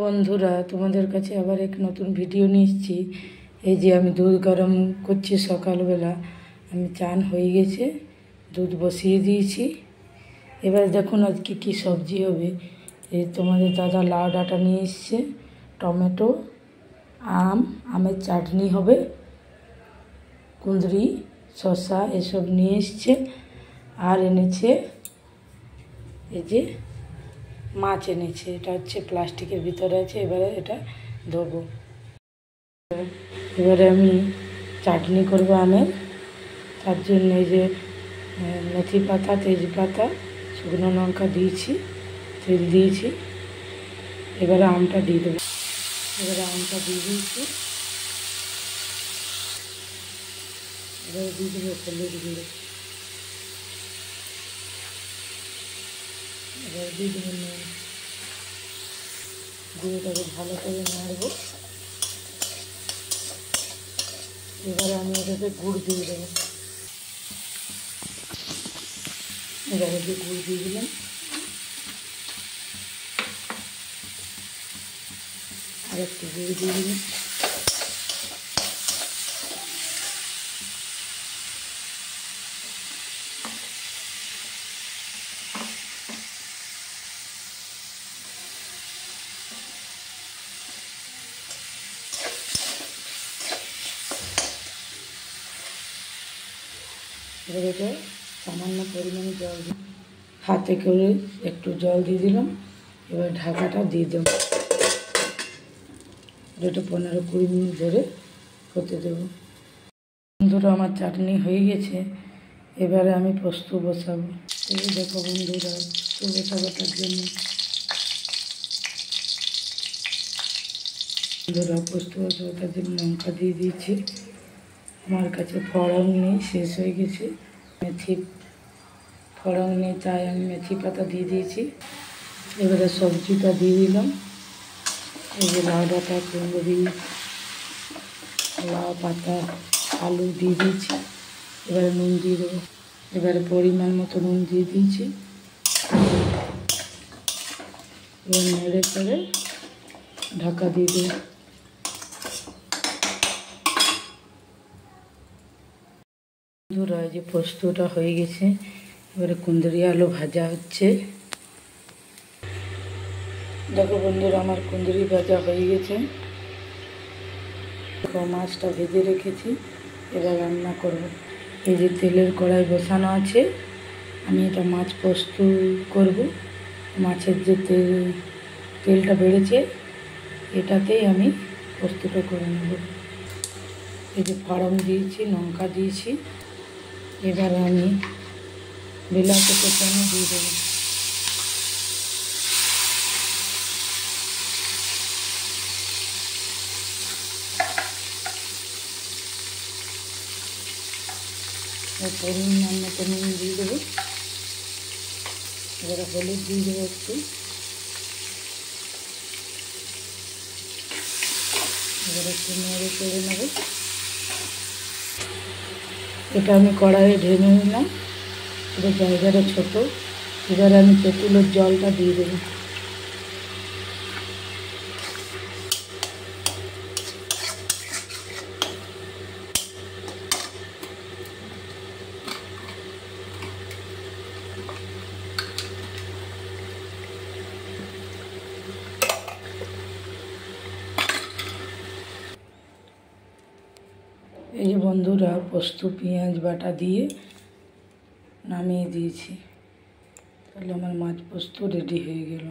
বন্ধুরা, তোমাদের কাছে আবার এক নতুন ভিডিও নিয়ে এসেছি। এই যে আমি দুধ গরম করছি সকালবেলা। আমি চান হয়ে গেছে, দুধ বসিয়ে দিয়েছি। এবার দেখুন আজকে কি সবজি হবে। এই তোমাদের দাদা লাউ ডাঁটা নিয়ে এসছে, টমেটো, আমের চাটনি হবে, কুঁদরি, শসা এসব নিয়ে এসছে। আর এনেছে এই যে মাছ এনেছে, এটা হচ্ছে প্লাস্টিকের ভিতরে আছে। এবারে এটা ধোবো। এবারে আমি চাটনি করবো আমের। তার জন্য এই যে মেথি পাতা, তেজপাতা, শুকনো লঙ্কা দিয়েছি, তেল দিয়েছি। এবারে আমটা দিয়ে দেবো। এবারে আমটা দিয়ে দিয়েছি। এবারে দিয়ে দেবো হলুদ গুঁড়ো। এবারে দিয়ে দেবো নুন। গুঁড়োটাকে ভালো করে নাড়বো। এবারে আমি এটাতে গুড় দিয়ে দেবো। এবারে দিয়ে গুড় দিয়ে দিলাম। আর একটু গুঁড়ো দিয়ে দিলাম। এবার এটা সামান্য পরিমাণে জল দিই, হাতে করে একটু জল দিয়ে দিলাম। এবার ঢাকাটা দিয়ে দেব। এটা 15-20 মিনিট ধরে হতে দেব। বন্ধুরা, আমার চাটনি হয়ে গেছে। এবারে আমি পোস্ত বসাবো। এই দেখো বন্ধুরা, পোস্ত বসাবোটার জন্য পোস্ত বসাবোটার জন্য লঙ্কা দিয়ে দিয়েছি। আমার কাছে ফড়ং নেই, শেষ হয়ে গেছে। মেথি ফড়ং নেই, তাই আমি মেথি পাতা দিয়ে দিয়েছি। এবারে সবজিটা দিয়ে দিলাম। এই যে লাউ ডাঁটা, কুঁদরি, লাউ পাতা, আলু দিয়ে দিয়েছি। এবারে নুন দিয়ে দেবো। এবারে পরিমাণ মতো নুন দিয়ে দিয়েছি। এবার নেড়ে করে ঢাকা দিয়ে দেবো। বন্ধুরা, এই যে পোস্তটা হয়ে গেছে। এবারে কুঁদরি আলু ভাজা হচ্ছে। দেখো বন্ধুরা, আমার কুঁদরি ভাজা হয়ে গেছে। মাছটা ভেজে রেখেছি, এবার রান্না করব। এই যে তেলের কড়াই বসানো আছে, আমি এটা মাছ পোস্ত করব। মাছের যে তেলটা বেড়েছে, এটাতেই আমি পোস্তটা করে নেব। এই যে ফড়ং দিয়েছি, লঙ্কা দিয়েছি। এবার আমি বিলাতি কোচানো দিয়ে দেবো। পরিমাণ মতো নুন দিয়ে দেবো। এবারে হলুদ দিয়ে দেবো একটু। এবারে একটু নেড়ে চেড়ে নেবো। এটা আমি কড়াইয়ে ঢেলে নিলাম। এটা জায়গাটা ছোটো। এবারে আমি তেঁতুলের জলটা দিয়ে দেবো। এই যে বন্ধুরা, পোস্ত পেঁয়াজ বাটা দিয়ে নামিয়ে দিয়েছি। তাহলে আমার মাছ পোস্ত রেডি হয়ে গেল।